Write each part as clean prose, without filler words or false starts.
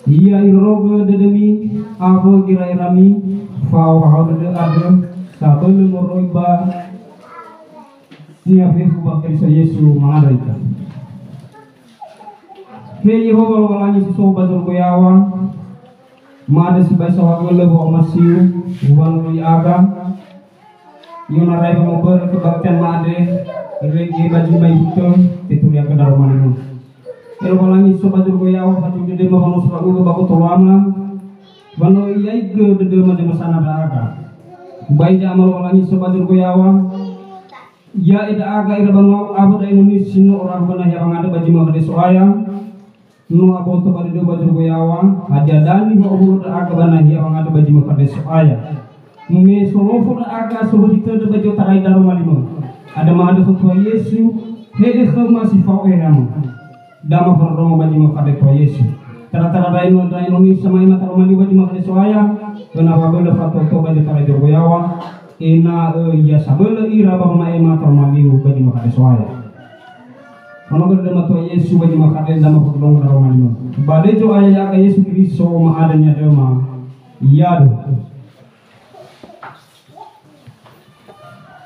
Iya iroga dedemi avo kirai rami fau haude adem satu lemoroi ba nia fefu bakal Yesu mangaraita. Ke Yehova walani si soba zurgoyawa mada si baisa wagole bo masiu uban lui aga yuna rai mo ber kebaktian made rege baju mai hito titulia ke daromani. Ero walani soba zurgoyawa patu dede mo hono sura uga bako tolama bano iyai ge dede ma masana da aga bai jamal walani soba zurgoyawa ya ida aga ira bano abu da Indonesia sino orang bana ya bangade baji ma kade soaya no abo to bade do zurgoyawa adia dani ho ubur da aga bana ya bangade baji ma kade soaya me solofo da aga so hito de bajo tarai daromani mo ada ma ada so Yesu hede khama sifau eham dama fardongo baji makade ko Yesu tara-tara da Indonesia mai mata romani baji makade soaya kena wabela fato to baji tara jorgoyawa ina ya sabela ira ba mai mata romani baji makade soaya kono gede mato Yesu baji makade dama fardongo da romani bade jo aya ka Yesu Kristo ma adanya dema yado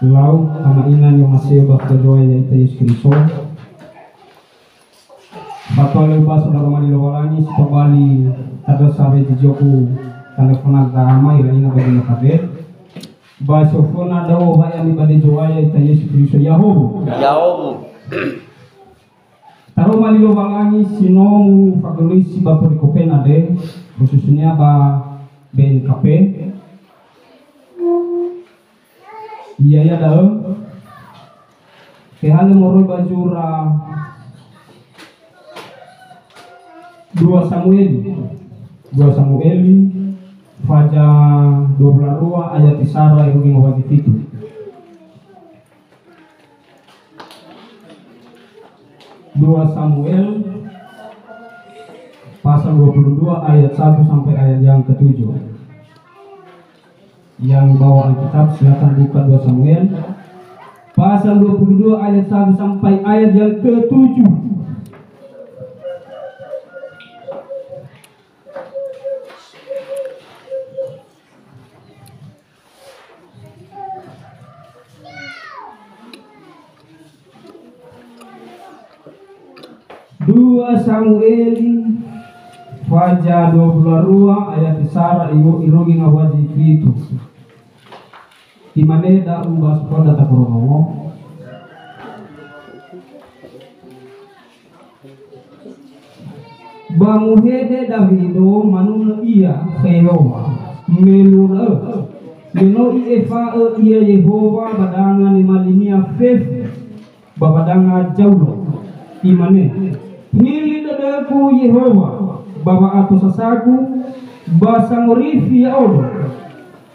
lau ama inan yang masih bakal joya ita Yesu Kristo Patole baso da romani lowalani stobali ada sabe di joku telefona gama ira ina bagi makade baso fona dawo haya ni bade joaya ita Yesu Kristo Yahobu taro mali lowalani sinomu fageluisi bapo di Kopenade khususnya ba BNKP iya ya dalam kehale moro bajura 2 Samuel faja 22 ayat isara yang ngawati itu. Dua Samuel pasal 22 ayat 1 sampai ayat yang ke-7. Yang bawa Alkitab silakan buka 2 Samuel pasal 22 ayat 1 sampai ayat yang ke-7. Dua Samuel faja 22 ayat isara irogi ngawaji itu imane da ubas koda ta korono bamuhede Davido manuna iya Yehova meluna meno eva iya Yehova badanga ni malinia fef babadanga jaulo imane hili dadaku Yehova baba ato sasaku basang rifi odo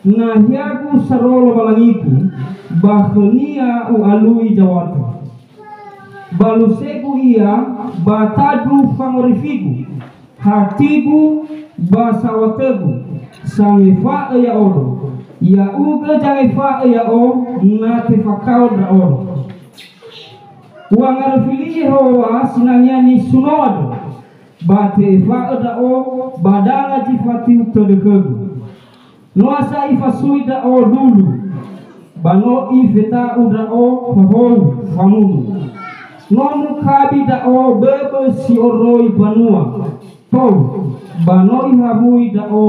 nahiaku sarolo balangiku bahenia ualui jawato baluseku iya batadu fangorifiku hatiku basawategu sangifa ya odo ya uga jangifa ya o nate fakau da odo wangarfili Yehova sinanyani sunodo bate faada o badanga tifati utodekegu Nuasa ifasui da o dulu. Bano ifeta udra o hohou famunu. Nomu kabi da o bebe si oroi banua. Tau bano ihabui da o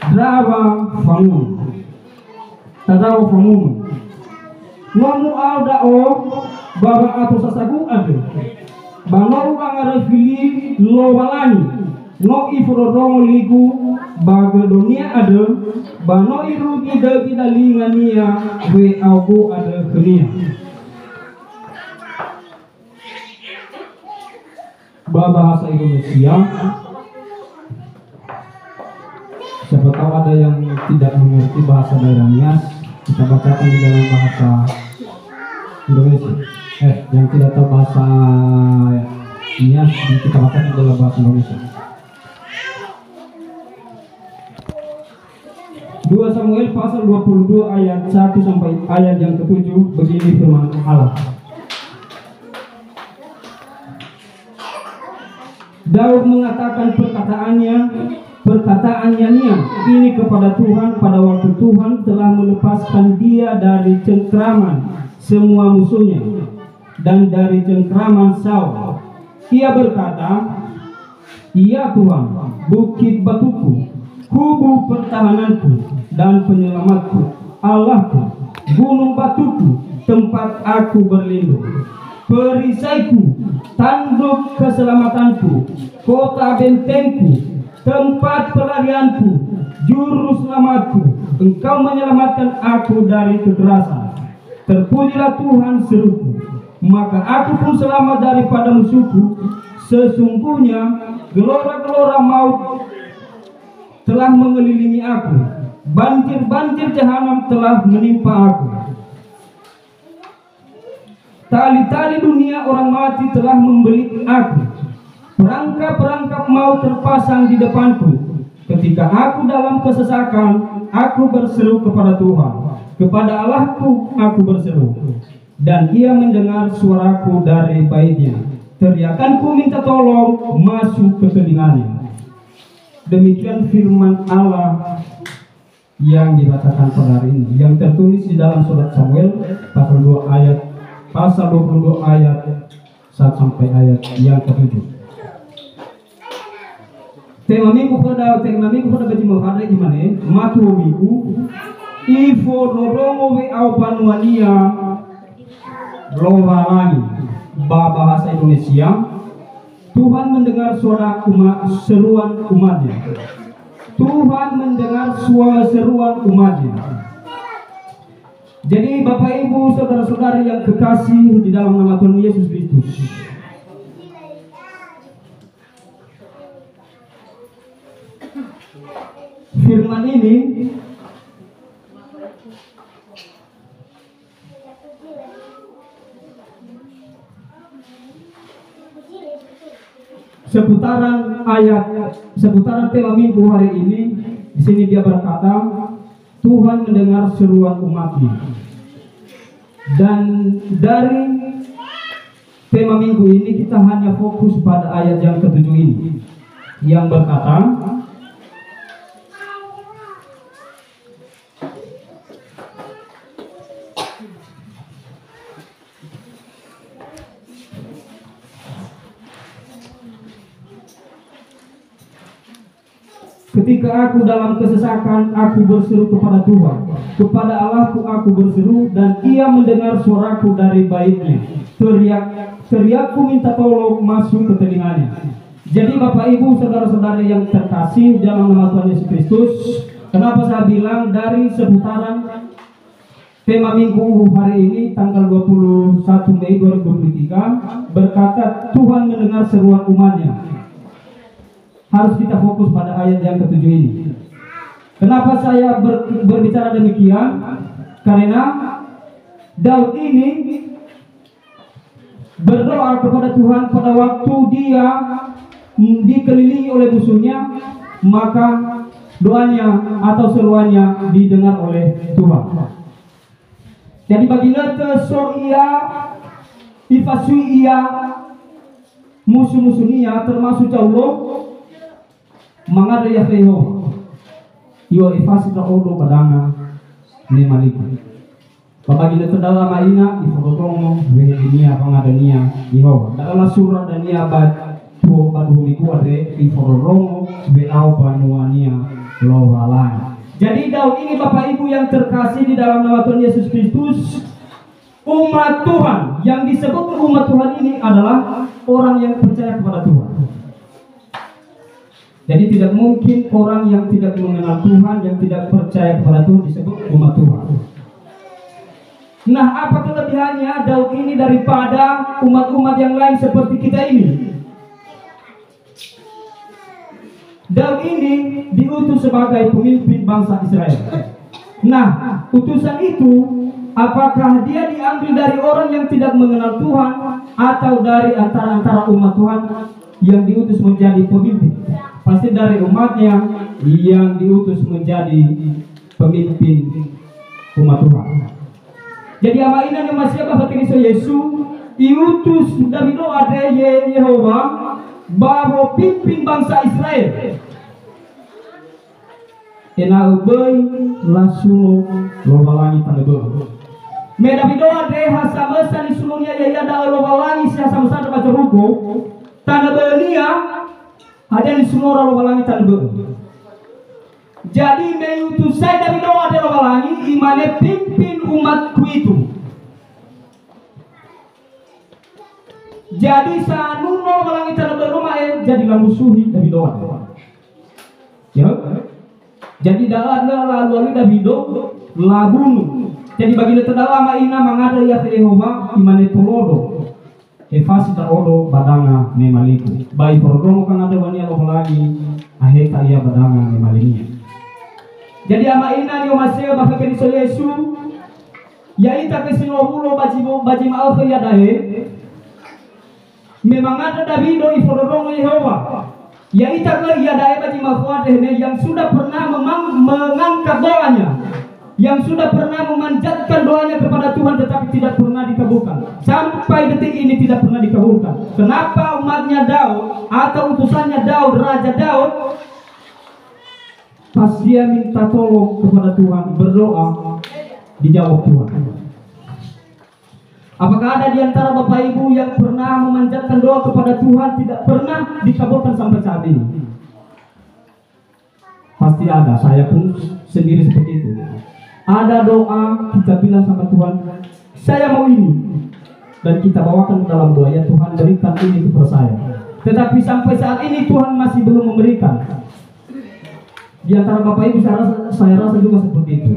drava famunu. Tadao famunu. Nomu au da o baba atau sasagu ade. Bano angare fili lo walani. No ifrodongo ligu baga dunia ada. Bano irugi debi dalingania we aubu ada kenia. Bahasa Indonesia. Siapa tahu ada yang tidak mengerti bahasa daerahnya, kita bacakan di dalam bahasa Indonesia. Yang tidak tahu bahasa Nias, kita bacakan di dalam bahasa Indonesia. 2 Samuel pasal 22 ayat 1 sampai ayat yang ke-7, begini firman Allah. Daud mengatakan perkataannya ini kepada Tuhan pada waktu Tuhan telah melepaskan dia dari cengkraman semua musuhnya dan dari cengkraman Saul. Ia berkata, "Ya Tuhan, bukit batuku, kubu pertahananku dan penyelamatku, Allahku, gunung batuku, tempat aku berlindung, perisaiku, tanduk keselamatanku, kota bentengku, tempat pelarianku, juru selamatku. Engkau menyelamatkan aku dari kekerasan. Terpujilah Tuhan seruku, maka aku pun selamat daripada musuhku. Sesungguhnya gelora-gelora maut telah mengelilingi aku, banjir-banjir jahanam telah menimpa aku. Tali-tali dunia orang mati telah membelit aku. Perangkap-perangkap maut terpasang di depanku. Ketika aku dalam kesesakan, aku berseru kepada Tuhan. Kepada Allahku aku berseru, dan Ia mendengar suaraku dari baitnya. Teriakanku minta tolong masuk ke telinganya." Demikian firman Allah yang dibacakan pada hari ini, yang tertulis di dalam surat Samuel pasal 22 ayat 1 sampai ayat yang ke-7. Tema minggu pada baju menghadap imane matu minggu ifo rodongo we au panuania lovalani bahasa Indonesia. Tuhan mendengar suara seruan umatnya. Tuhan mendengar suara seruan umatnya. Jadi Bapak Ibu saudara-saudari yang kekasih di dalam nama Tuhan Yesus Kristus, firman ini seputaran tema minggu hari ini. Di sini dia berkata, Tuhan mendengar seruan umatnya. Dan dari tema minggu ini kita hanya fokus pada ayat yang ke-7 ini, yang berkata, ketika aku dalam kesesakan, aku berseru kepada Tuhan. Kepada Allahku aku berseru, dan Ia mendengar suaraku dari baitnya. Teriakku minta tolong masuk ke telinganya. Jadi Bapak Ibu saudara-saudari yang terkasih dalam nama Tuhan Yesus Kristus, kenapa saya bilang dari seputaran tema minggu hari ini tanggal 21 Mei 2023 berkata Tuhan mendengar seruan umatnya. Harus kita fokus pada ayat yang ke-7 ini. Kenapa saya berbicara demikian? Karena Daud ini berdoa kepada Tuhan pada waktu dia dikelilingi oleh musuhnya, maka doanya atau seruannya didengar oleh Tuhan. Jadi baginda ia ifasui ia musuh-musuhnya termasuk Allah mengada Yahweh. Iyo ifasi ta odo badanga ne maliku. Babagi na tadawa maina ifototongo wehe dunia pangadania Yehova. Dalam surah dania bad tuo badumiku ade ifototongo be au panuania lawalai. Jadi Daud ini Bapak Ibu yang terkasih di dalam nama Tuhan Yesus Kristus, umat Tuhan yang disebut umat Tuhan ini adalah orang yang percaya kepada Tuhan. Jadi tidak mungkin orang yang tidak mengenal Tuhan, yang tidak percaya kepada Tuhan disebut umat Tuhan. Nah, apa kelebihannya Daud ini daripada umat-umat yang lain seperti kita ini? Daud ini diutus sebagai pemimpin bangsa Israel. Nah, utusan itu apakah dia diambil dari orang yang tidak mengenal Tuhan atau dari antara umat Tuhan yang diutus menjadi pemimpin? Pasti dari umatnya yang diutus menjadi pemimpin umat Tuhan. Jadi ama ina ni masih apa Kristo Yesus diutus dari doa dari Yehova bawa pimpin bangsa Israel. Ena ubay langsung lobalangi tanegol. Meda bidoa deh hasama sani sulungnya ya ada lobalangi sia sama sada baca ruko tanegolnya ada di semua lobalangi tanegol. Jadi meutus saya dari doa ada lobalangi imane pimpin umatku itu. Jadi sanu lobalangi tanegol jadilah musuhi dari doa. Ya. Jadi dalam lalu Davido labunu. Jadi bagi terdawa maina mangada ya Yehova imane tolodo. Efasi taodo badanga memaliku. Baik program kan ada wania lagi ahe kaya badanga memalinya. Jadi ama ina ni masih bahasa Kristo Yesus ya ita kesinobulo baji maaf ya dahe. Memang ada Davido iforodongo Yehova. Ya ita ke ia dae baji makhwadehne yang sudah pernah mengangkat doanya, yang sudah pernah memanjatkan doanya kepada Tuhan tetapi tidak pernah dikabulkan. Sampai detik ini tidak pernah dikabulkan. Kenapa umatnya Daud atau utusannya Daud, Raja Daud, pas dia minta tolong kepada Tuhan, berdoa, dijawab Tuhan. Apakah ada di antara Bapak Ibu yang pernah memanjatkan doa kepada Tuhan tidak pernah dikabulkan sampai saat ini? Pasti ada, saya pun sendiri seperti itu. Ada doa kita bilang sama Tuhan, saya mau ini, dan kita bawakan dalam doa, ya Tuhan berikan ini kepada saya. Tetapi sampai saat ini Tuhan masih belum memberikan. Di antara Bapak Ibu saya rasa juga seperti itu.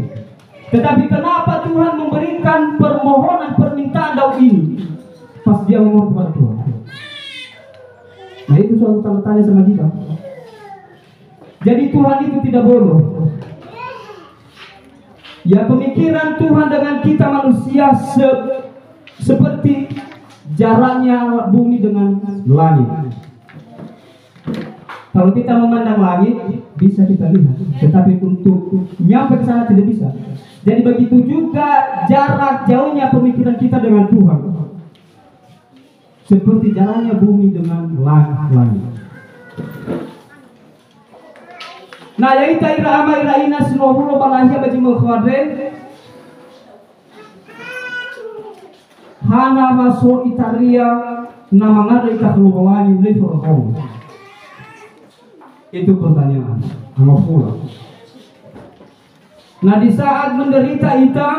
Tetapi kenapa Tuhan memberikan permohonan permintaan Daud ini pas dia memohon kepada Tuhan? Nah itu suatu tanda tanya sama kita. Jadi Tuhan itu tidak bodoh. Ya pemikiran Tuhan dengan kita manusia seperti jaraknya bumi dengan langit. Kalau kita memandang langit bisa kita lihat, tetapi untuk nyampe ke sana tidak bisa. Jadi begitu juga jarak jauhnya pemikiran kita dengan Tuhan. Seperti jaraknya bumi dengan langit. Nah, ya ita ira ama ira ina sinobulo balahia baji mkhwadre. Hana maso itaria namangada ita keluarani leforong. Itu pertanyaan. Sama pula. Nah di saat menderita ita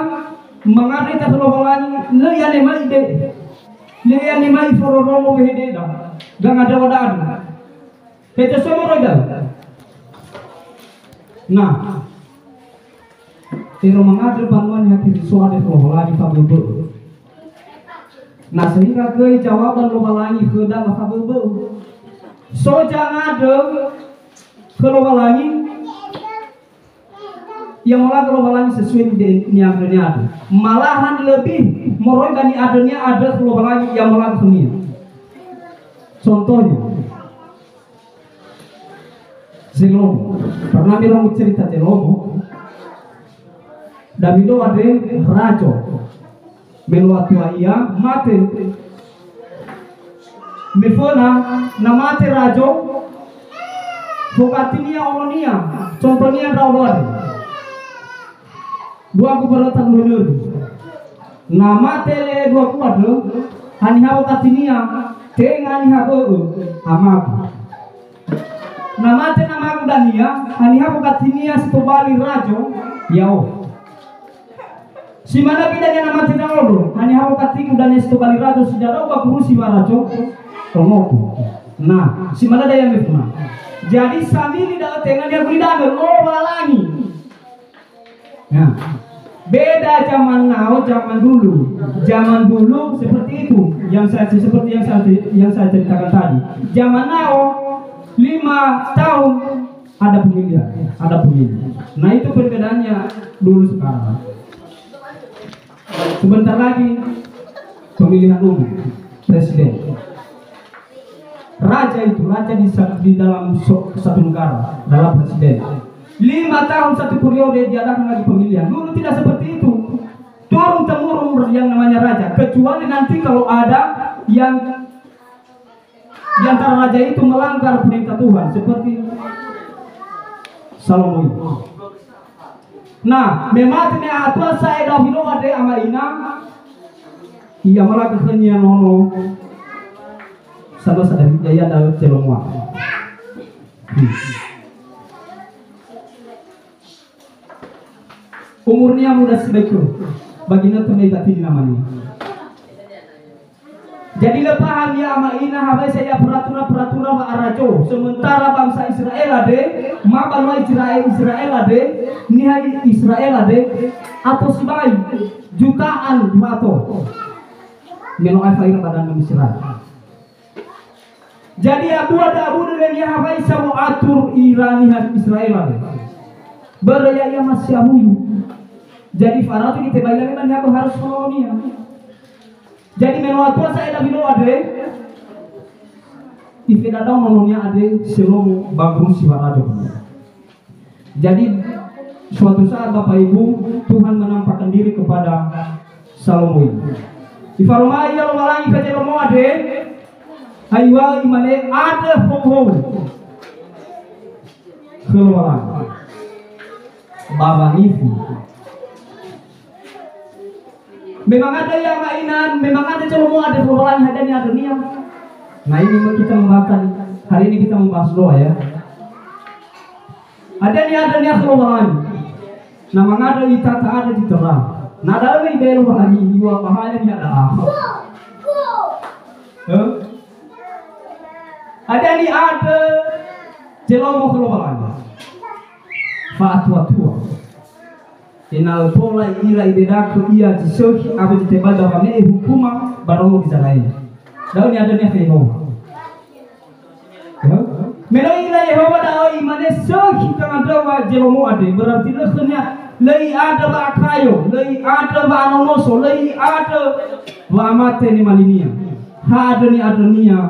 mengada ita kelobalani leya nemai de leya nemai fororomo behede dah gang ada wadad kita semua roda. Nah tiro mengajar panuan yang kiriso ada kelobalani kabel. Nah sehingga ke jawaban kelobalani kedah kabel. So jangan ada kelobalani yang malah kelobalan sesuai dengan adanya, malahan lebih moroi dari adanya ada kelobalan yang malah dunia. Contohnya, Zelomo, pernah bilang cerita Zelomo, Davido ada rajo, meluatua ia mate, mefona na mate rajo, Vokatinia olonia, contohnya rawat. Dua kubaratan munur. Nama tele dua kuat lo. Hani habo katinia, tengani habo amaku. Nama te nama aku dania, hani habo katinia setobali rajo, yao. Si mana bedanya nama te dalo? Hani habo katiku dania setobali rajo sejarah bakurusi barajo, tomoku. Nah, si mana daya mefuna. Jadi sambil tidak tengah dia beridan loba lagi. Nah, beda zaman now, zaman dulu. Zaman dulu seperti itu, yang saya ceritakan tadi. Zaman now 5 tahun ada pemilihan, Nah itu perbedaannya dulu sekarang. Sebentar lagi pemilihan umum presiden. Raja di dalam satu negara, dalam presiden. 5 tahun satu periode diadakan lagi pemilihan. Dulu tidak seperti itu. Turun temurun yang namanya raja. Kecuali nanti kalau ada yang di antara raja itu melanggar perintah Tuhan, seperti Salomo. Nah, memang atua saya Davino ada amaina. Ia malah kesenian nono. Sama sadari jaya dalam celongwa. Umurnya muda sebeku, baginda tempat ini namanya. Jadi lepahan ya ama ina habai saya peraturan arajo. Sementara bangsa Israel ade, mabalwa Israel ade, nihai Israel ade, atau sibai jutaan wato. Meno afair badan Israel. Jadi abu dengan yang habai sama atur Irani Israel ade. Beraya masih abu. Jadi Farao itu ditebailkan dan aku harus menolongnya. Jadi menurut tua saya dah bilang ada, tidak ada menolongnya ada sebelum bagus si Farao. Jadi suatu saat Bapak Ibu Tuhan menampakkan diri kepada Salomo. Di Farao ia lomalangi kerja Salomo ada, aywa imane ada hong keluaran Baba Nifi. Memang ada yang mainan, memang ada Salomo ada perubahan hadanya ada niat. Nah ini kita membahas hari ini kita membahas doa ya. Ada niat perubahan. Nama ada itata ada di terang. Nada lebih belu lagi dua bahaya ni ada. Ada ni ada Salomo perubahan. Fatwa tua. Inal pola ila ibedako ia jisohi abu ditebal dalam hukuma baromo di sana ini. Daun ada ni Yehova. Melo ila Yehova daun imane sohi kang ada wa Salomo ade berarti lekenya lei ada ba kayo, lei ada ba anonoso, lei ada ba amate ni malinia. Ha ada nia.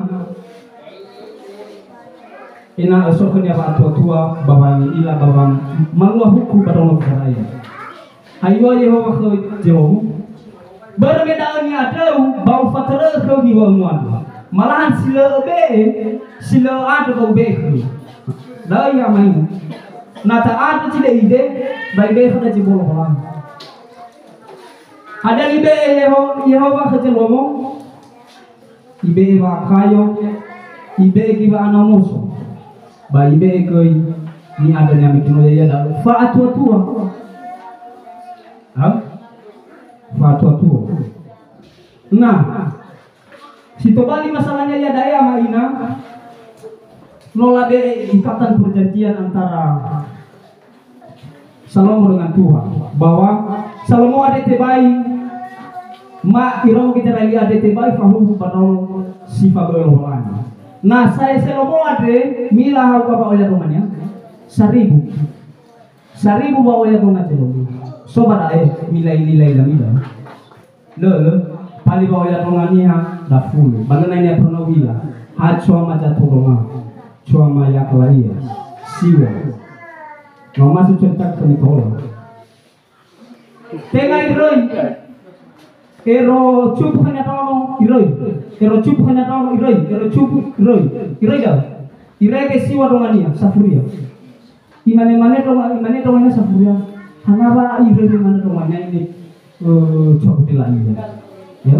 Ina sohnya ba tua babang ila babang maluah hukum baromo di sana ini. Ayo Yehova ke Salomo. Berbedaannya ada bau fatara ke di bawah malahan sila ada bau be. Dah ya main. Nata ada tidak ide baik be ada jebol orang. Ada ibe Yehova ke Salomo. Ibe ba kayo, ibe kiba anomoso. Ba ibe ke ni ada yang mikino ya dah. Fa tua. Fatwa tua. Nah, si Tobali masalahnya ya daya Maina nolade ikatan perjanjian antara Salomo dengan Tuhan bahwa Salomo ada tebai ma irong kita lagi ada tebai fahu panau sifat orang. Nah, saya Salomo ada milah apa oleh rumahnya 1000 bawa ya rumah Salomo. Sobat ayah nilai lamida. Le pali bawa ya rongania da full. Bagaimana ini pernah bila? Hachwa maja toroma, chwa maya kelaia, siwa. Mama sucerita kami tolong. Tengah iroi, ero cupu hanya tolong iroi, ero cupu hanya tolong iroi, ero cupu iroi dah. Ireke siwa dongania safuria. Imane donganya safuria. Hanapa ireke mana donganya ini cukup lagi ya.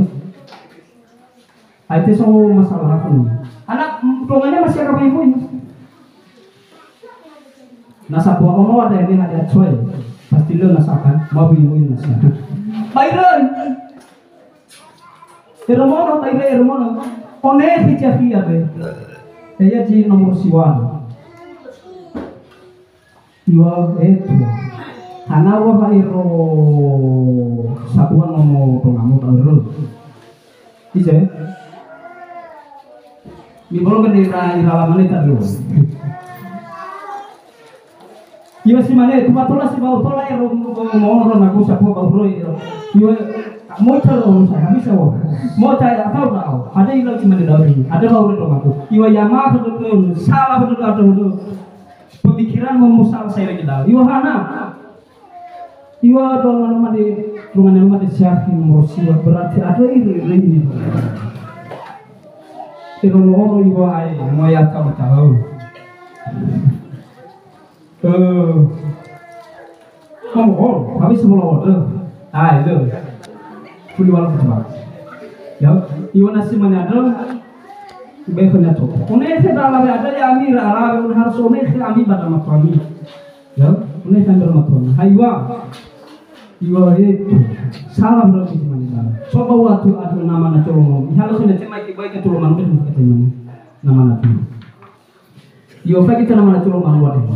Itu semua masalah aku nih. Anak donganya masih ada ibu ini. Nasa buah ono ada ini ada coy. Pasti lo nasakan mau ibu ini nasa. Bayron. Hermono tayre hermono. One fichafia be. Saya ji nomor siwan. Iwa itu. Karena wa iro satuan nomor pengamu tahu. Ije. Ni belum kan iralaman itu dulu. Iwa si mana? Tuh batola si bau tola iro mau orang aku siapa bau bro iro. Iwa mau cari orang saya habis awak. Mau cari apa tahu? Ada yang lagi mana daun ini? Ada bau itu aku. Iwa yama betul salah betul betul. Pemikiran memusal saya lagi daun. Iwa hana. Iwa dongan nama di siapa nomor siwa berarti ada ini. Iro mau iwa ay mau ya tahu. Kamu habis semua order. Itu. Puluhan coba. Ya, iwan nasi mana ada? Bekerja coba. Unek dalam ada ya amir arah harus unek amir pada matoni. Ya, unek amir matoni. Haywa, iwa itu salah berarti mana? Coba waktu ada nama nak colong. Kalau sudah cemai baik ke colongan betul katanya nama nak. Iwa kita nama nak colongan luar itu.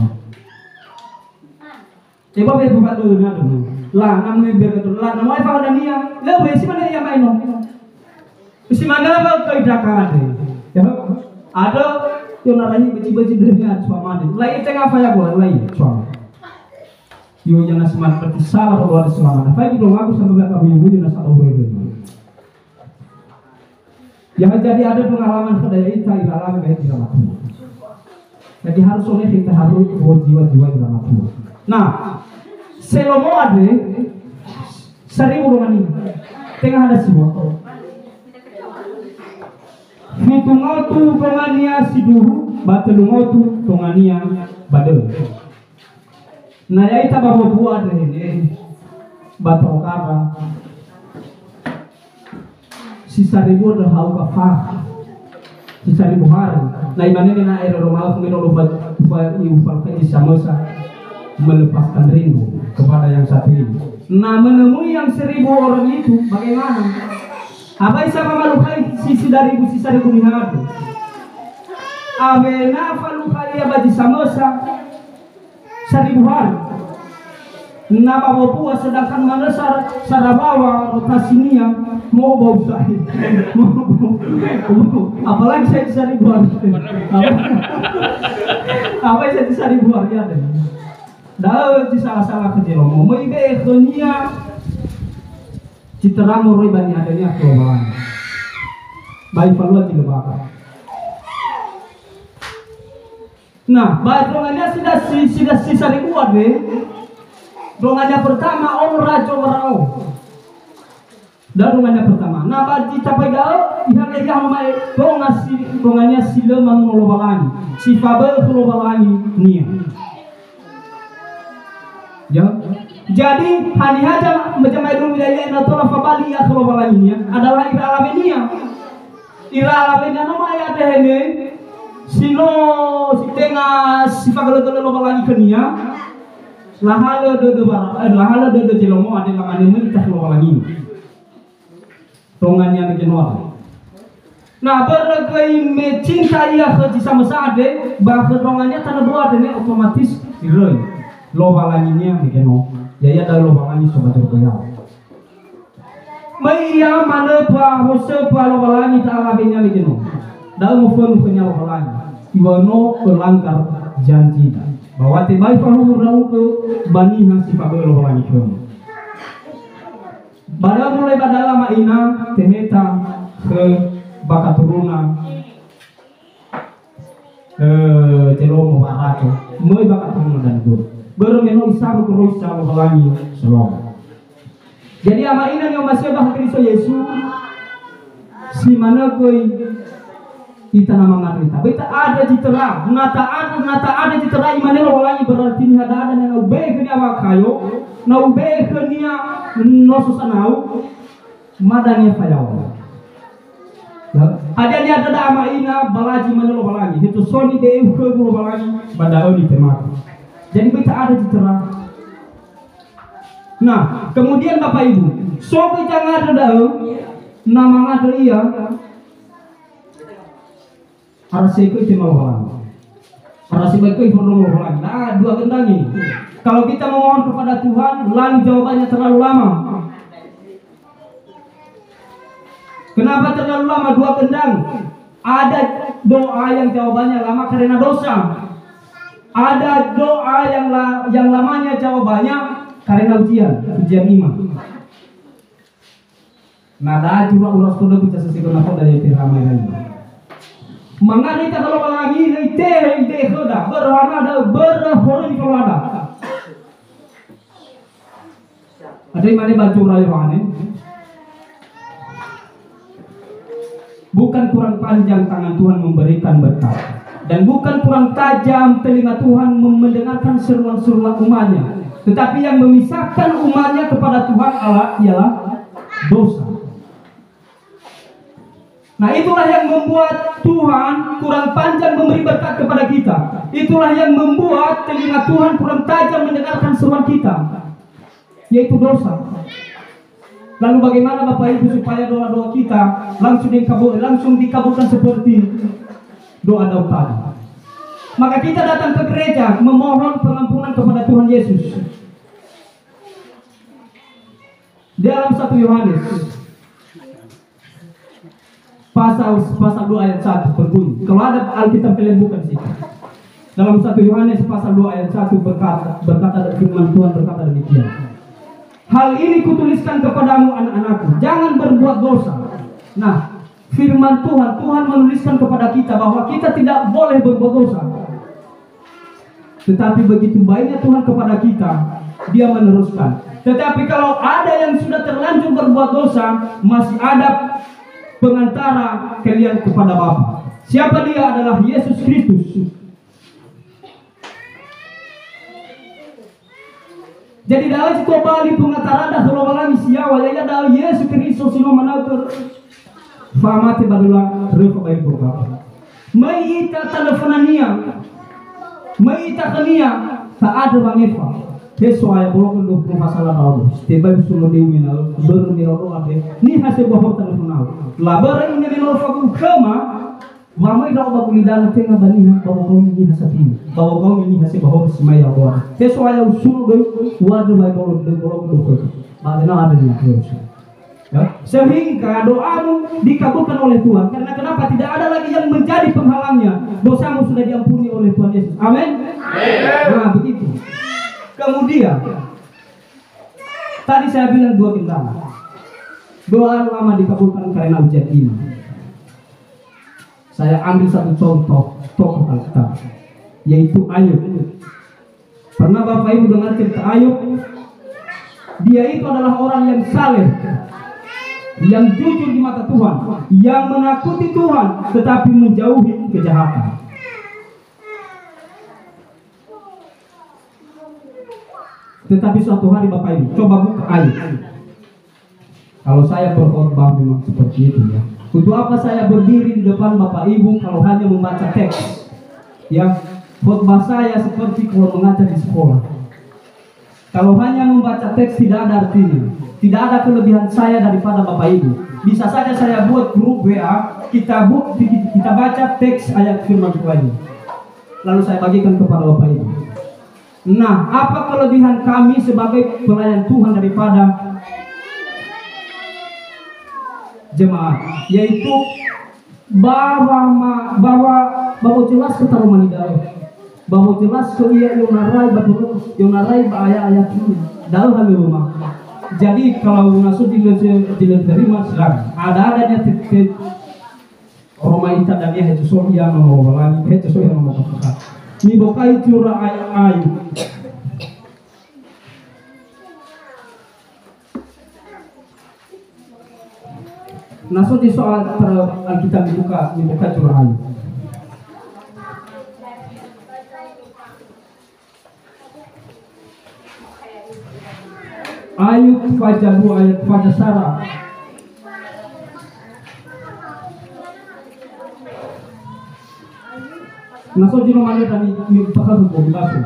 Coba beri buat dulu nak dulu. Lah namanya biar betul lah namanya apa ada niat lebih si mana yang main si mana apa kau tidak ada ya ada yang naranya beci dengan suami ada lagi tengah apa ya boleh lagi suami yo jangan semangat salah kalau ada semangat apa itu aku sampai kami ibu jangan salah orang yang jadi ada pengalaman kedaya itu iralaman kayak tidak mati jadi harus oleh kita harus jiwa-jiwa tidak mati. Nah Selomo ada 1,000 orang ini tengah ada semua hitungau tu tongania siduhu batelungau tu tongania badel nah ya ita bawa buat ini batau kara sisa ribu dah hau kafah sisa ribu hari nah imane na air romal kemino lupa kaji samosa melepaskan rindu kepada yang satu ini. Nah menemui yang 1,000 orang itu bagaimana? Apa sama malukai sisa ribu minat? Abena falukai abadi samosa 1,000 hari. Nama bawa sedangkan mana sarabawa rotasinya mau bau saya. Apalagi saya 1,000 hari. Apa saya 1,000 hari ada? Dah di salah-salah kecil mau ibe ekonia citra moroi bani adanya kelobalan baik perlu dilebakkan. Nah baik dongannya sudah sisa kuat deh. Dongannya pertama on rajo merau dan dongannya pertama nah bagi capai dah yang mai dongannya sila mengelobalan si fabel kelobalan nia. Ya, jadi hani haja macam itu wilayah yang tola fabali ya kalau balanya adalah ira nama ya tehene sino si tengah si fagalo-galo lo balani kenia lahalo do jelomo ada lamane mun kita lo balani tongannya bikin wala nah berbagai mencinta ia ke sama sade bah tongannya tanah buat ini otomatis diroi lo balaninya bikin ya dah lo balani sobat terkoyak Maya mana pa hosa pa lo balani ta alabinya bikin dah mufon punya lo balani iwano pelanggar janji bahwa tibai fahu rau ke bani hang si pa lo balani pun pada mulai pada lama ina teneta ke bakat turuna celomo barato mulai bakat turuna dan itu baru meno isabu terus sama halangi shalom. Jadi ama ina yang masih bah Kristo Yesus si mana koi kita nama ngarita. Beta ada jitera, nata ada jitera imanelo walangi berarti ni ada na ube kenia wakayo, na ube kenia noso sanau, madania fayawa. Ada ni ada ama ina balaji manelo walangi, itu soni de ke guru walangi badao ni temat. Jadi beta ada jitera. Nah, kemudian Bapak Ibu, so beta ngada dao, nama ngada iya. Arasiko itu mau halang. Arasiko itu mau halang. Nah, dua gendang ini. Kalau kita memohon kepada Tuhan, lalu jawabannya terlalu lama. Kenapa terlalu lama dua gendang? Ada doa yang jawabannya lama karena dosa. Ada doa yang lamanya jawabannya karena ujian iman. Nah, dah juga ulas sudah bisa sesuatu dari ramai lagi. Mengarita kalau lagi ite hoda berwarna ada berhoror di kalau ada. Ada yang mana baca ulai wahane? Bukan kurang panjang tangan Tuhan memberikan berkat, dan bukan kurang tajam telinga Tuhan mendengarkan seruan-seruan umatnya, tetapi yang memisahkan umatnya kepada Tuhan Allah ialah dosa. Nah, itulah yang membuat Tuhan kurang panjang memberi berkat kepada kita. Itulah yang membuat telinga Tuhan kurang tajam mendengarkan seruan kita, yaitu dosa. Lalu bagaimana Bapak Ibu supaya doa-doa kita langsung dikabulkan seperti doa Daud tadi? Maka kita datang ke gereja memohon pengampunan kepada Tuhan Yesus. Dalam 1 Yohanes pasal 2 ayat 1 berbunyi. Kalau ada Alkitab kalian buka di situ. Dalam 1 Yohanes pasal 2 ayat 1 berkata firman Tuhan berkata demikian. Hal ini kutuliskan kepadamu anak-anakku, jangan berbuat dosa. Nah, firman Tuhan menuliskan kepada kita bahwa kita tidak boleh berbuat dosa. Tetapi begitu baiknya Tuhan kepada kita, Dia meneruskan. Tetapi kalau ada yang sudah terlanjur berbuat dosa, masih ada pengantara kalian kepada Bapa. Siapa dia? Adalah Yesus Kristus. Jadi dalam itu bali pengantara dah kalau malam siawa ya dah Yesus Kristus sino manauter famate badula reko baik berkata. Mai ita telefonania. Mai ita kania tak ada bangefa. Sesuai bolong untuk masalah Allah. Tiba sudah diumina bermiro ade. Ni hasil bahwa telefonau. Labaran ini menurut aku kema. Wamai dah baku lidah tengah bani bahwa kau ini hasapi. Bahwa kau ini hasil bahwa semaya Allah. Sesuai usul waduh baik bolong. Bagaimana ada di Yesus. Ya. Sehingga doamu dikabulkan oleh Tuhan. Karena kenapa? Tidak ada lagi yang menjadi penghalangnya. Dosamu sudah diampuni oleh Tuhan Yesus. Amin. Nah begitu. Kemudian tadi saya bilang dua bintang. Doa lama dikabulkan karena ujian iman. Saya ambil satu contoh tokoh Alkitab, yaitu Ayub. Pernah Bapak Ibu dengar cerita Ayub? Dia itu adalah orang yang saleh, yang jujur di mata Tuhan, yang menakuti Tuhan, tetapi menjauhi kejahatan. Tetapi suatu hari Bapak Ibu, coba buka Ayub. Kalau saya berkhotbah memang seperti itu ya. Untuk apa saya berdiri di depan Bapak Ibu kalau hanya membaca teks? Ya, khotbah saya seperti kalau mengajar di sekolah. Kalau hanya membaca teks tidak ada artinya. Tidak ada kelebihan saya daripada Bapak Ibu. Bisa saja saya buat grup WA, kita baca teks ayat firman Tuhan. Lalu saya bagikan kepada Bapak Ibu. Nah, apa kelebihan kami sebagai pelayan Tuhan daripada jemaat, yaitu bahwa jelas kita romanidai, bahwa jelas ia yonarai ayat ini dalam hal rumah. Jadi kalau masuk di terima silakan. Ada titik romaita dan dia itu so yang mau lagi, itu so yang mau kata. Ni bokai curah ayat. Nah, so di soal Alkitab dibuka surah Ayub. Ayub fajar 2 ayat fajar Sarah. Nah, so di nomor tadi pakal hukum langsung.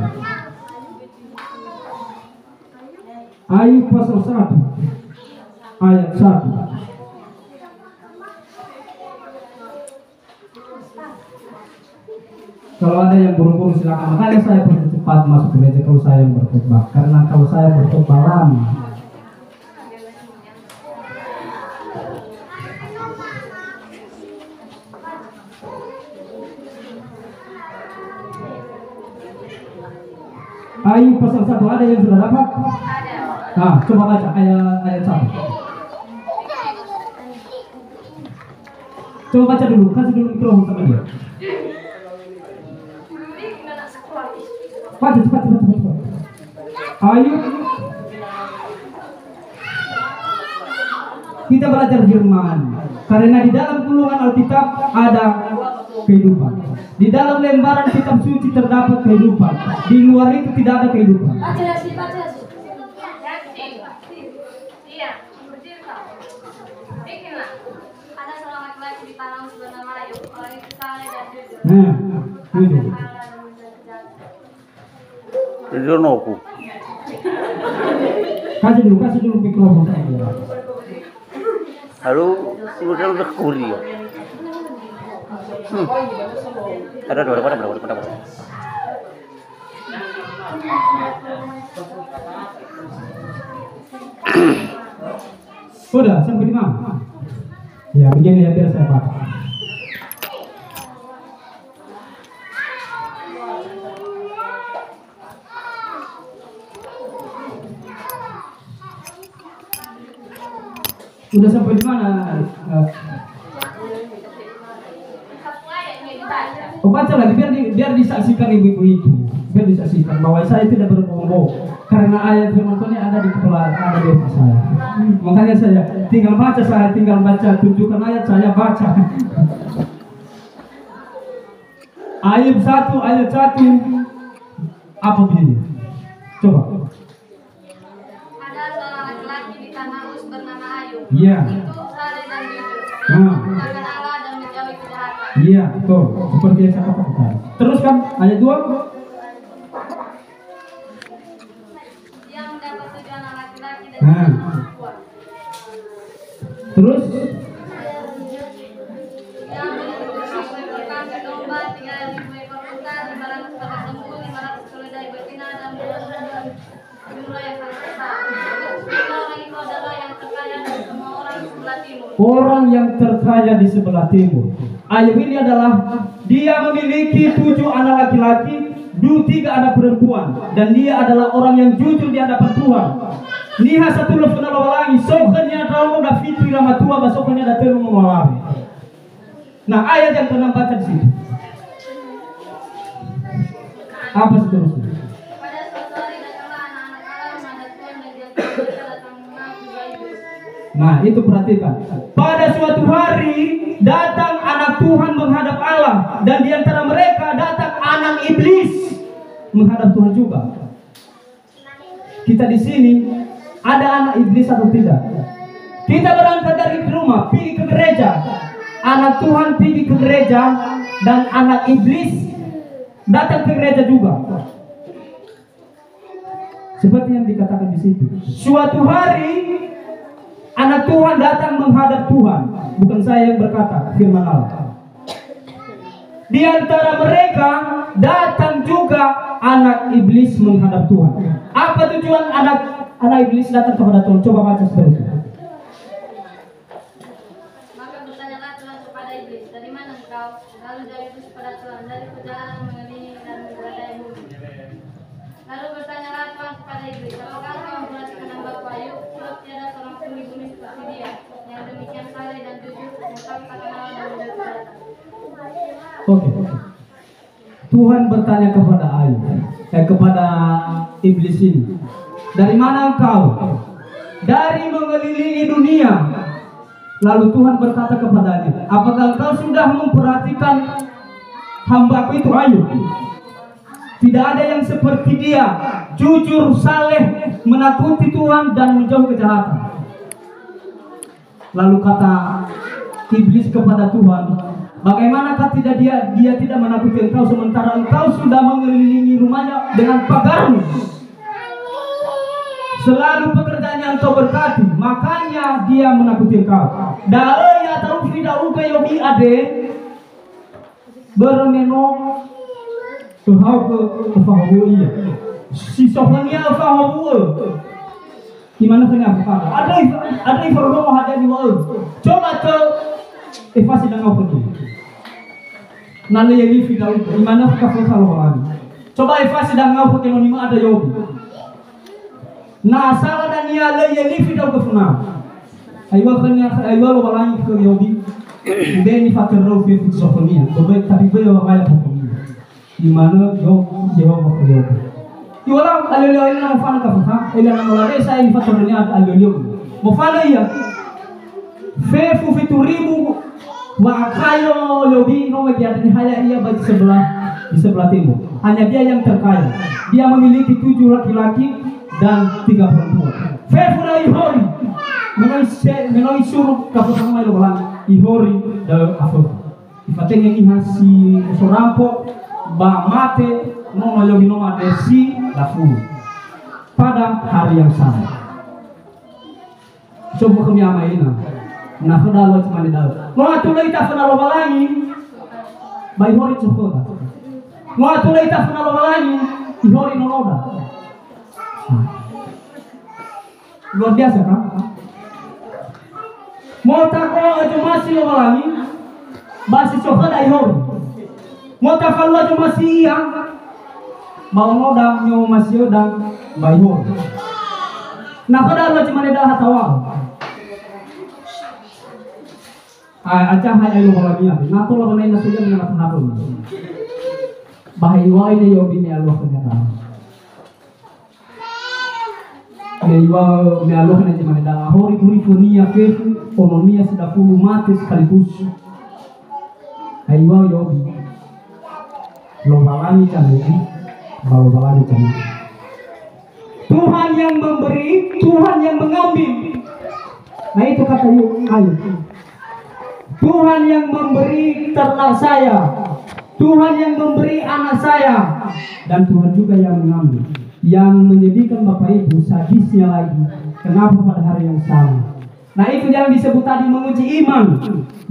Ayub pasal 1 ayat 1. Kalau ada yang buru-buru silakan. Makanya saya cepat masuk ke meja kalau saya yang berkhotbah. Karena kalau saya berkhotbah lama. Ayub pasal 1 ada yang sudah dapat? Nah, coba baca ayat 1. Coba baca dulu, kasih dulu mikrofon sama dia. Baca cepat. Ayub. Kita belajar firman. Karena di dalam gulungan Alkitab ada kehidupan. Di dalam lembaran kitab suci terdapat kehidupan. Di luar itu tidak ada kehidupan. Ada seorang laki-laki di tanah bernama Ayub. Orang itu saleh dan jujur. Jujur. Jujur noku. Kasih dulu mikrofon sama dia. Halo, udah kuri ya. Ada berapa? Sudah sampai di mana? Ya begini ya biar saya baca. Sudah sampai di mana? Baca lagi biar disaksikan ibu-ibu itu, biar disaksikan bahwa saya tidak berbohong. Karena ayat firman Tuhan ada di kepala, ada di otak saya. Makanya saya tinggal baca, tunjukkan ayat saya baca. Ayub 1 ayat 1 apa begini? Coba. Ada seorang laki-laki di tanah Uz bernama Ayub. Iya. Itu saleh dan jujur. Nah. Mengagungkan Allah dan menjauhi kejahatan. Iya, betul. Seperti yang saya katakan. Terus kan ayat 2. Dia mendapat 7 anak laki-laki dan Nah. 7 anak perempuan. Terus Dia memiliki 1.000 ekor kambing domba, 3.000 ekor unta, 500 ekor lembu, 500 keledai betina, dan jumlah yang sangat besar. Orang itu adalah yang terkaya dari semua orang di sebelah timur. orang yang terkaya di sebelah timur. Ayub ini adalah dia memiliki 7 anak laki-laki, 3 anak perempuan, dan dia adalah orang yang jujur di hadapan Tuhan. Niha satu lof kenal walangi, sokenya tahu dah fitri ramah tua, basokenya dah telu mengawali. Nah, ayat yang pernah baca di situ. Apa seterusnya? Pada suatu hari datanglah anak-anak Allah menghadap Tuhan dan dia mereka datang mengaku iblis. Nah, itu perhatikan. Pada suatu hari datang anak Tuhan menghadap Allah, dan di antara mereka datang anak iblis menghadap Tuhan juga. Kita di sini ada anak iblis atau tidak? Kita berangkat dari rumah, pergi ke gereja. Anak Tuhan pergi ke gereja dan anak iblis datang ke gereja juga. Seperti yang dikatakan di situ. Suatu hari anak Tuhan datang menghadap Tuhan. Bukan saya yang berkata, firman Allah. Di antara mereka datang juga anak iblis menghadap Tuhan. Apa tujuan anak iblis datang kepada Tuhan? Coba baca seterusnya. Maka bertanyalah Tuhan kepada iblis, dari mana engkau? Lalu jawab iblis kepada Tuhan, dari perjalanan mengelilingi dan menggeladai bumi. Lalu bertanyalah Tuhan kepada iblis, apakah engkau memperhatikan hamba-Ku Ayub? Sebab tiada seorang pun di bumi seperti dia, yang demikian saleh dan jujur, mengutamakan Allah dan menjaga kejahatan. Oke. Tuhan bertanya kepada Ayub, kepada iblis ini. Dari mana engkau? Dari mengelilingi dunia. Lalu Tuhan berkata kepadanya, apakah engkau sudah memperhatikan hamba-Ku itu Ayub? Tidak ada yang seperti dia, jujur, saleh, menakuti Tuhan dan menjauhi kejahatan. Lalu kata iblis kepada Tuhan, bagaimanakah dia tidak menakuti engkau sementara engkau sudah mengelilingi rumahnya dengan pagarmu? Selalu pekerjaan yang kau berkati, makanya dia menakuti engkau. Dae ya tahu tidak uga yobi ade bermeno tuhau ke fahawu iya. Si Sofania fahawu. Di mana kena apa? Ada informasi ada di bawah. Coba ke evasi dan kau pergi. Nale yang tidak di mana kau kalau coba evasi dan kau pergi nonima ada yobi. Nah, salah dan ia yang ini tidak kefuna. Aywa lo balangi ke yobi. Beni fakir roh fi Sofania. Tapi beliau kaya pokoknya. Di mana yobi jawab ke yobi. Iwalang alilio ini nama fana kafuka. Ilan nama lade saya ini fakirnya ada alilio. Mau fana iya. Fefu fituribu wa kayo yobi nomor dia hanya ia bagi di sebelah timur. Hanya dia yang terkaya. Dia memiliki 7 laki-laki dan 3 perempuan. Fefuna ihori, menoi suruh kapusan mai lobalan ihori da afo. Ifatenya ihasi sorampo ba mate nono yogi noma desi dafu. Pada hari yang sama. Coba kami amaina. Nah kedalo cuma di dalam. Mau atulai tak pernah lobalangi. Ba ihori coba. Mau atulai tak pernah lobalangi ihori nonoda. Luar biasa kan? Mau tak kau aja masih lobalangi, basi coba dah ihori. Mau tak kalau aja masih yang mau noda nyawa masih dan bayihori. Nah pada lo cuma ada hatawa. Aja hai lobalangi ya. Nah tu lobalangi nasi yang nak harum. Bahaya ini yobi ni Allah kenyataan. Iwa mealoh na jemane da hori purifonia kefu onomia sudah puluh mati sekaligus. Iwa yobi lobalani candi, lobalani candi. Tuhan yang memberi, Tuhan yang mengambil. Nah itu kata Ayub. Tuhan yang memberi ternak saya, Tuhan yang memberi anak saya, dan Tuhan juga yang mengambil. Yang menyedihkan Bapak Ibu sadisnya lagi. Kenapa pada hari yang sama? Nah itu yang disebut tadi menguji iman,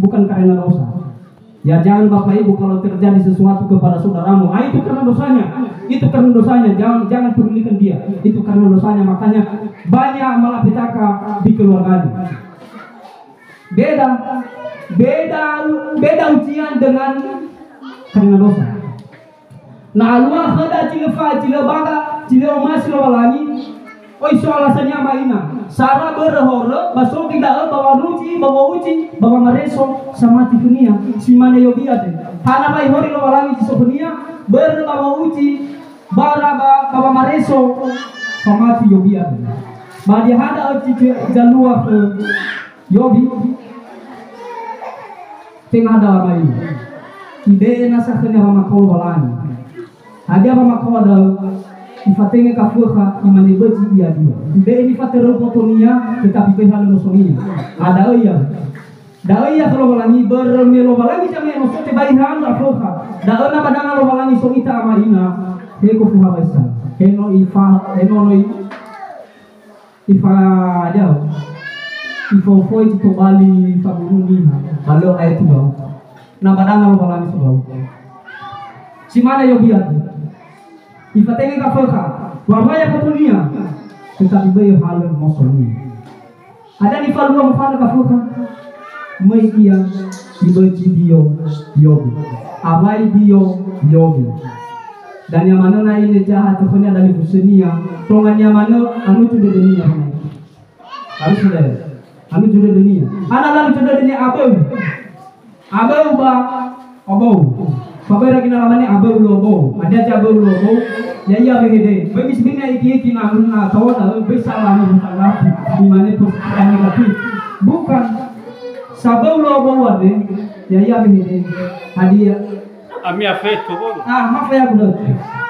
bukan karena dosa. Ya jangan Bapak Ibu kalau terjadi sesuatu kepada saudaramu, itu karena dosanya. Itu karena dosanya. Jangan pedulikan dia. Itu karena dosanya. Makanya banyak malapetaka di keluarganya. Beda ujian dengan karena dosa. Nah luar kada cilefa cilebaga cileomas lawalani. Oi soalasannya maina. Sara berhoro basok tidak bawa nuci bawa uci bawa mareso sama tikunia. Si mana yobiate. Hana mai hori lawalani cisokunia berbawa uci bawa mareso sama ti yobiate. Badi hada uci jalua ke yobi. Tengah ada mai. Ide nasa kena mamakau walani. Ada mamakau ada ifatenge kafuha imani beji dia. Ide ini fatero potonia tetapi behal nosonia. Ada iya. Da iya kalau walani bermelo walani jame nosote baihan afuha. Da ona badanga lo walani sonita amarina. Heko fuha basa. Heno ifa ada. Ifo foi to bali fabuni halo ayat bau. Na badanga lo walani sebau. Si mana yo biat? Ifatenge kafuha. Wabaya potonia tetapi bayo hal nosonia. Ada di falua mfano kafuha. Mai iya dibeji dio yogi. Abai dio yogi. Dan yang mana na ini jahat tuhannya dari busenia. Tongan yang mana anu sudah dunia. Anu sudah. Anu sudah dunia. Anak lalu sudah dunia abau. Abau ba abau. Bapak lagi namanya abau lobo. Ada abau lobo. Ya iya begede. Bagi sebenarnya iki namun tahu tahu besar lagi di mana positif negatif. Bukan Sabau lo bawa deh, ya begini hadiah. Ami afeto bo. Maaf ya benar.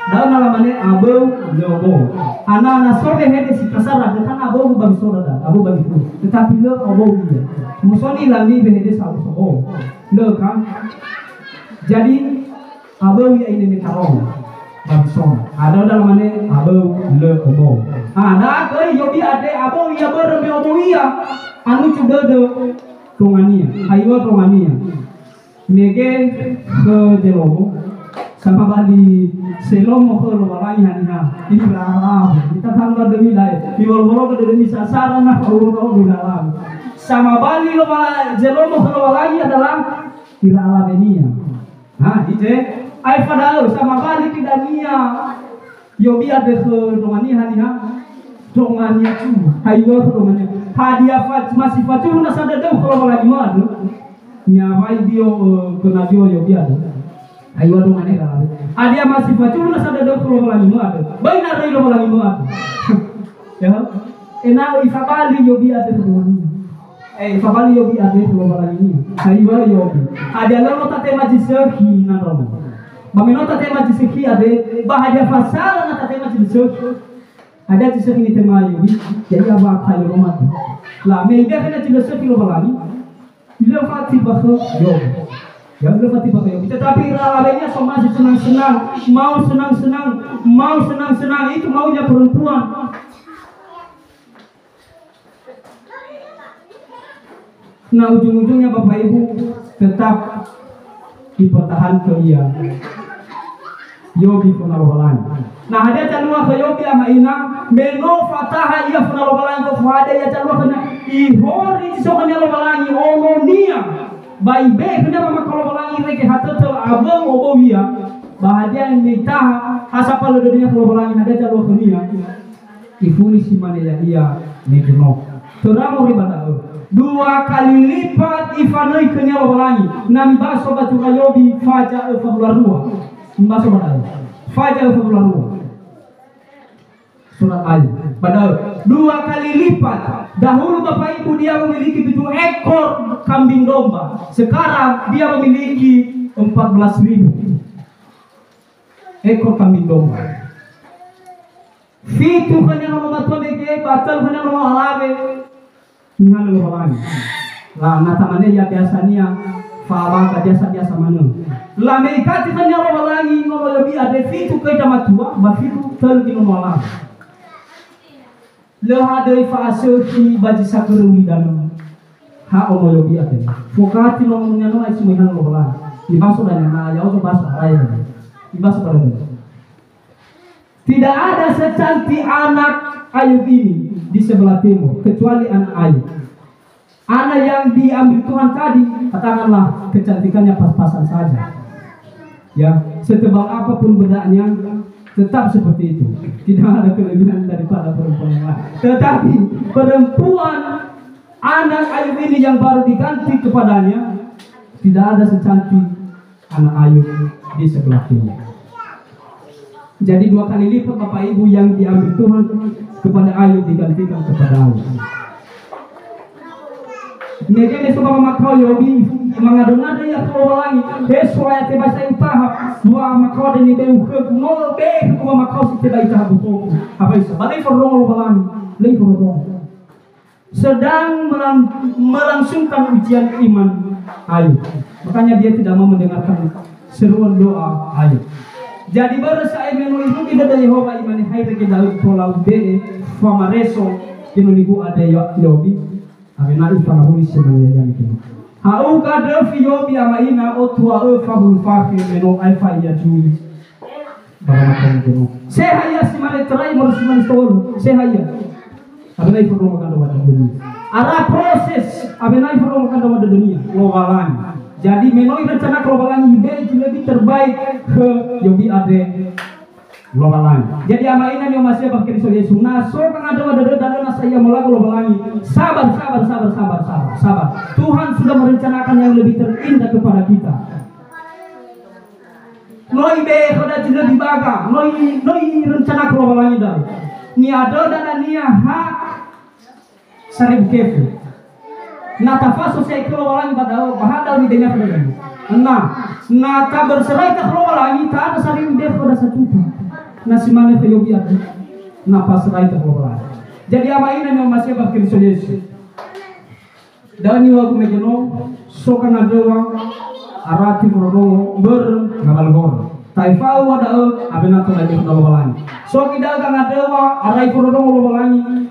Dalam alamane abau lobo. Anak sobe hede si kasara kan abau bagi saudara, abau bagi ku. Tetapi lo abau dia. Musoni lagi hede sabu sobo. Lo kan. Jadi abau ya ini minta orang bagi saudara. Ada dalam alamane abau lo abau. Ada ke yobi ade abau ya berbe abau ya. Anu coba do Romania, Aiwa Romania. Mege ke Jelomo sama Bali Selomo ke Lobalai hanya ini berharap kita tanggal demi day di bolo ke demi sasaran nak bolo dalam sama Bali Lobalai Jelomo ke Lobalai adalah Irala Benia. Ije ai padahal sama Bali tidak nia yobi ada ke Romania hanya Romania tu Aiwa ke Romania hadiah masih patu nak sadar dah kalau lagi madu nyawai dia kena dia yogi ada ayo dong mana dah ada masih patu nak sadar dah kalau lagi madu baik nak rela lagi madu ya enak ifabali yogi ada rumahnya ifabali yogi ada kalau lagi ni ayo yogi ada lalu tak tema jiseki na romo bamino tak tema jiseki ada bahagia fasal na tak tema jiseki ada jiseki ni tema yogi jadi apa kaya rumah lah mega kena jiseki lo lagi Lefati bakal yogi, ya lefati bakal yogi. Tetapi lawannya sama masih senang-senang, mau senang-senang itu maunya perempuan. Nah ujung-ujungnya Bapak Ibu tetap dipertahankan ia. Yogi penawalan. Nah ada calua ke yogi ama ina meno fataha ia penawalan ko ada ya calua kena ihori sokanya lobalangi omonia bai be kena mama kalau lobalangi reke hatoto abang obowia bahagia nitaha asapa lo dunia kalau lobalangi ada calua kenia ifuni simane ya ia negeno teramo ribada dua kali lipat ifanoi kenia lobalangi nambaso batu yogi faja fabularua Masuk padahal fajar februari surat Ali padahal 2 kali lipat dahulu Bapak Ibu dia memiliki 7 ekor kambing domba sekarang dia memiliki 14.000 ekor kambing domba fitu kanya nama matua bege batal kanya nama alabe nihal lo lagi lah natamane ya biasanya Fala biasa mana? La merikati kan yang orang lagi ngomong lebih ada fitu ke jama tua, bafitu terlebih ngomong lagi. Le ada fase ki baji sakuru di dalam. Ha ngomong lebih ada. Fokati ngomongnya no ai semua ngomong lagi. Dimasuk dan na ya untuk bahasa lain. Dimasuk pada tidak ada secantik anak Ayub ini di sebelah timur kecuali anak Ayub. Anak yang diambil Tuhan tadi, katakanlah kecantikannya pas-pasan saja. Ya, setebal apapun bedaknya, tetap seperti itu. Tidak ada kelebihan daripada perempuan yang lain. Tetapi perempuan anak Ayub ini yang baru diganti kepadanya, tidak ada secantik anak Ayub di sebelah timur. Jadi 2 kali lipat Bapak Ibu yang diambil Tuhan kepada Ayub digantikan kepada Ayub. Negeri sebab makau yogi mengadu-ngadu ya kalau lagi besok ya tiba saya tahap dua makau dan ibu ke nol be ke makau si tiba tahap betul apa itu balik forong lagi lagi forong sedang melangsungkan ujian iman Ayub makanya dia tidak mau mendengarkan seruan doa Ayub jadi berasa emenu itu tidak dari Yehova iman hai reke Daud pola be famareso jenuniku ada yogi Avena ifanahuni sebenarnya itu. Au kada fiyobi amaina otua fahul fakir meno alfa ya jui. Bagaimana itu? Sehaya simane terai manusia tolu. Sehaya. Avena ifanahuni kada wada dunia. Ara proses avena ifanahuni kada wada dunia. Lowalan. Jadi meno rencana lowalan ide lebih terbaik ke yobi ade. Lobalangi. Jadi amaina ni masih pakai Kristus Yesus. Naso kan ada dana saya melaku lobalangi. Sabar. Tuhan sudah merencanakan yang lebih terindah kepada kita. Noi be kada lebih baga. Noi rencana lobalangi dah. Ni ada dana ni ha 1000 kefu. tafaso saya kelolaan pada bahadal di dengar lagi. Ta berserai ke kelolaan ta ada saling dia pada satu. Si mana keyobiat. Pasrai ke kelolaan. Jadi ama ini yang masih bakal Yesus. Dan ni wagu megeno soka na dewa arati rono ngabalgor. Taifau wada abena to lagi kelolaan. So kita kan dewa arai rono lobalani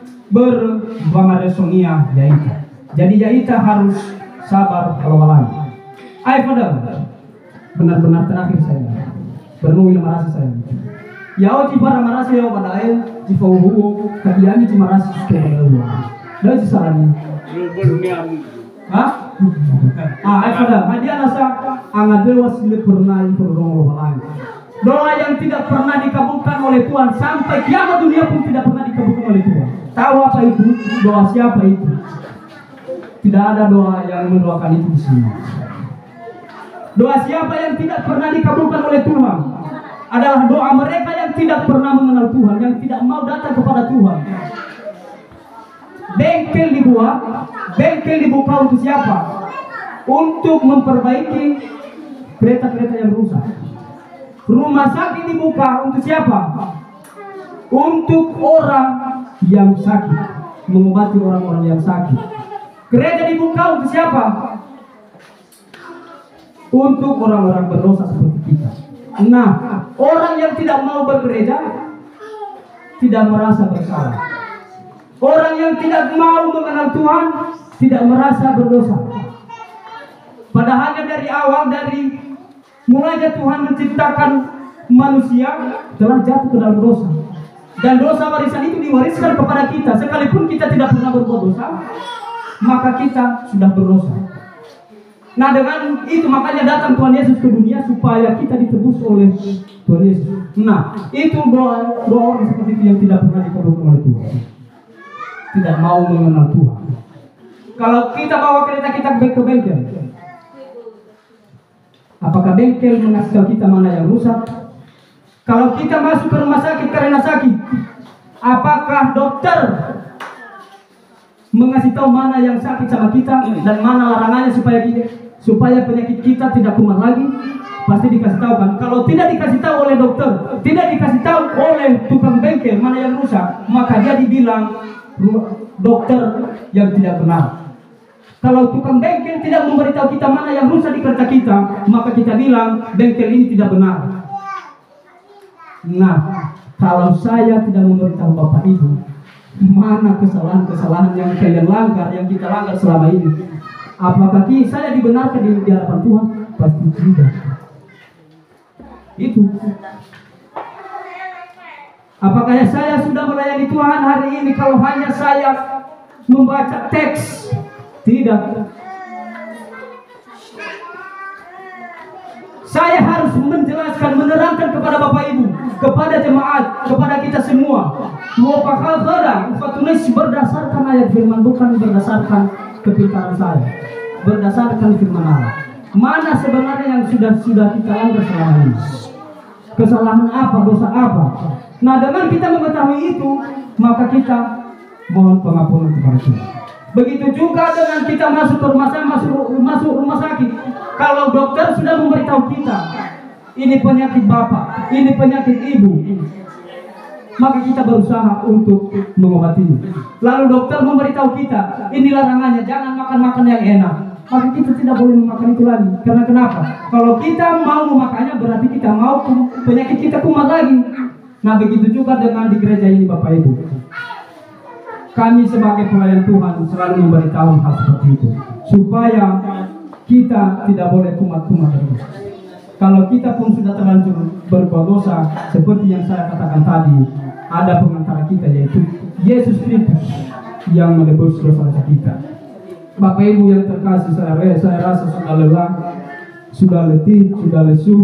bangare yaita. Jadi yaita harus sabar kalau walani. Ai pada benar-benar terakhir saya. Bernu marasi saya. Ya oti para marasi ya pada ai di fauhu kadiani di marasi kepada Allah. Dan salahnya. Ai pada hadiah nasa angadewa sile pernah ikut walani. Doa yang tidak pernah dikabulkan oleh Tuhan sampai kiamat dunia pun tidak pernah dikabulkan oleh Tuhan. Tahu apa itu? Doa siapa itu? Tidak ada doa yang mendoakan itu di sini. Doa siapa yang tidak pernah dikabulkan oleh Tuhan adalah doa mereka yang tidak pernah mengenal Tuhan, yang tidak mau datang kepada Tuhan. Bengkel dibuka untuk siapa? Untuk memperbaiki kereta-kereta yang rusak. Rumah sakit dibuka untuk siapa? Untuk orang yang sakit, mengobati orang-orang yang sakit. Gereja dibuka untuk siapa? Untuk orang-orang berdosa seperti kita. Orang yang tidak mau bergereja tidak merasa bersalah. Orang yang tidak mau mengenal Tuhan tidak merasa berdosa. Padahal dari awal, dari mulanya Tuhan menciptakan manusia telah jatuh ke dalam dosa. Dan dosa warisan itu diwariskan kepada kita. Sekalipun kita tidak pernah berbuat dosa, maka kita sudah berdosa. Dengan itu makanya datang Tuhan Yesus ke dunia supaya kita ditebus oleh Tuhan Yesus. Itu doa orang seperti itu yang tidak pernah dikabulkan oleh Tuhan. Tidak mau mengenal Tuhan. Kalau kita bawa kereta kita ke bengkel, apakah bengkel mengasih tahu kita mana yang rusak? Kalau kita masuk ke rumah sakit karena sakit, apakah dokter mengasih tahu mana yang sakit sama kita dan mana larangannya supaya penyakit kita tidak kumat lagi? Pasti dikasih tahu kan? Kalau tidak dikasih tahu oleh dokter, tidak dikasih tahu oleh tukang bengkel mana yang rusak, maka dia dibilang dokter yang tidak benar. Kalau tukang bengkel tidak memberitahu kita mana yang rusak di kereta kita, maka kita bilang bengkel ini tidak benar. Kalau saya tidak memberitahu Bapak Ibu mana kesalahan-kesalahan yang kalian langgar, yang kita langgar selama ini, apakah saya dibenarkan di hadapan Tuhan? Pasti tidak. Itu. Apakah saya sudah melayani Tuhan hari ini kalau hanya saya membaca teks? Tidak. Saya harus menjelaskan, menerangkan kepada Bapak Ibu, kepada jemaat, kepada kita semua. Mau pakal tulis berdasarkan ayat firman, bukan berdasarkan kepintaran saya, berdasarkan firman Allah. Mana sebenarnya yang sudah kita langgar selama ini? Kesalahan apa, dosa apa? Dengan kita mengetahui itu, maka kita mohon pengampunan kepada Tuhan. Begitu juga dengan kita masuk ke masuk rumah sakit. Kalau dokter sudah memberitahu kita, ini penyakit bapak, ini penyakit ibu, maka kita berusaha untuk mengobatinya. Lalu dokter memberitahu kita, ini larangannya, jangan makan yang enak. Maka kita tidak boleh memakan itu lagi. Karena kenapa? Kalau kita mau memakannya, berarti kita mau penyakit kita kumat lagi. Begitu juga dengan di gereja ini Bapak Ibu. Kami sebagai pelayan Tuhan selalu memberitahu hal seperti itu, supaya kita tidak boleh kumat-kumat terus. Kalau kita pun sudah terlanjur berbuat dosa, seperti yang saya katakan tadi, ada pengantara kita, yaitu Yesus Kristus yang menebus dosa-dosa kita. Bapak Ibu yang terkasih, saya rasa sudah lelah, sudah letih, sudah lesu.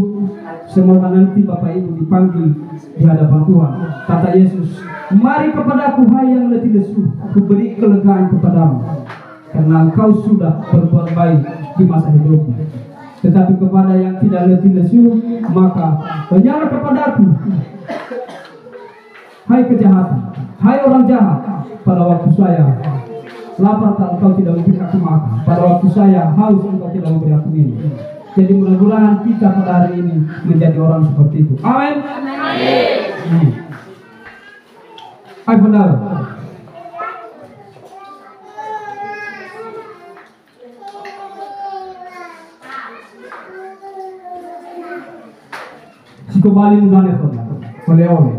Semoga nanti Bapak Ibu dipanggil di hadapan Tuhan. Kata Yesus, mari kepadaku hai yang letih lesu, aku beri kelegaan kepadamu, karena engkau sudah berbuat baik di masa hidupmu. Tetapi kepada yang tidak letih lesu, maka penyalah kepadaku, hai kejahatan, hai orang jahat, pada waktu saya lapar tak engkau tidak memberi aku makan. Pada waktu saya haus engkau tidak memberi aku minum. Jadi mudah-mudahan kita pada hari ini menjadi orang seperti itu. Amin. Amin. Ayo benar. Si kembali mengane oleh-oleh.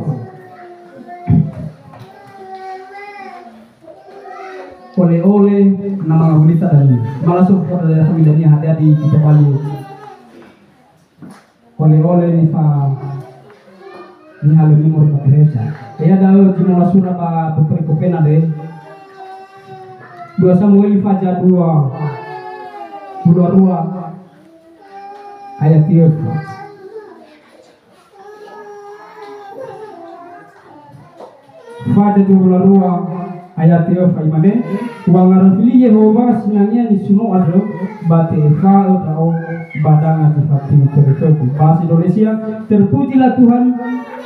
Oleh-oleh nama wanita dan malah support dari kami dan hati-hati kita balik. Oleh-oleh ni pa ni halo ni mori pakereja. Ya daw jumlah surah ba berperikopena deh. 2 Samuel fajar 2 ayat 3. Fajar 2 ayat 3 imane wangarafili Yehova sinanya ni suno ado bate fao dao badanga difati terkeku. Bahasa Indonesia, terpujilah Tuhan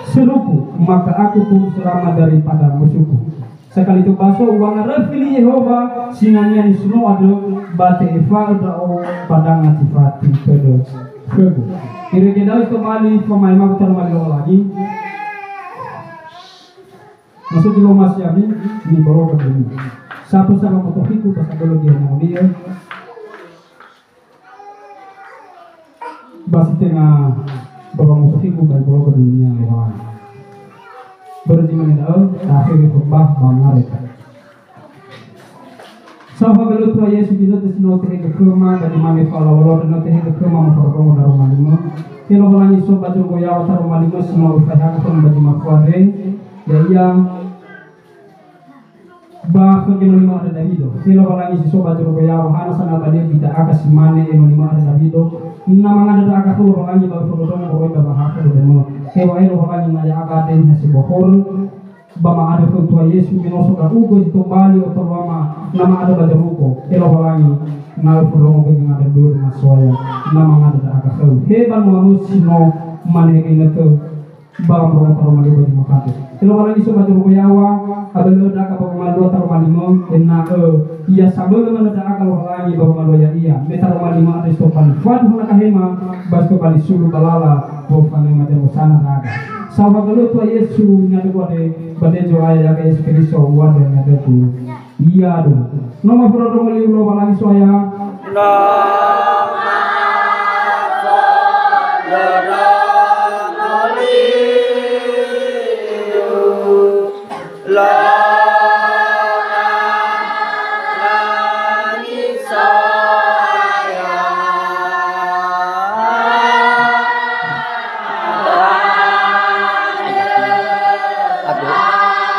seruku maka aku pun selamat daripada musuhku. Sekali itu bahasa wangarafili Yehova sinanya ni suno ado bate fao dao badanga difati terkeku. Kira-kira kembali pemain mau termali lagi. Masuk di rumah siami ini bawa ke dunia. Siapa sama motohiku pas dulu dia mau dia. Basi tengah bawa motohiku dan bawa ke dunia lawan. Berjiman dah akhirnya khutbah bangar. Sahabat gelut tua Yesus itu tesino teh ke kema dan imam falawalo dan teh ke kema memperkong dalam malimo. Kalau orang Yesus baju goyau taruh malimo semua upaya kan baju makuare. Ya bahkan lima ada Davido. Kalau orang isi sobat juru ya wahana sana balik tidak akas mane lima ada Davido. Nama ada akas tu orang ini baru foto orang bawa hak tu demo. Hewa orang ini ada akas dan nasi bohor. Bama ada tua Yesus minoso ugo itu bali atau bama nama ada baca buku. Kalau orang ini nalar foto dengan ada dua maswaya. Nama ada akas tu. Heban malu sino mane ini tu. Bang orang taruh malu baju makan. Kalau orang ini sobat juru yawa. Abang ada apa malu taruh malimo, enak ia sabun dengan ada akal orang ini bawa malu ya iya. Taruh malimo ada sopan. Fad mana kahema bas kembali suruh balala bukan yang macam sana raga. Sahabat kalau tua Yesus nyata kuade badai joai ya ke Yesus Kristus wadah nyata tu. Iya dong. Nama produk mali ulo balani soya.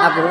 Aku,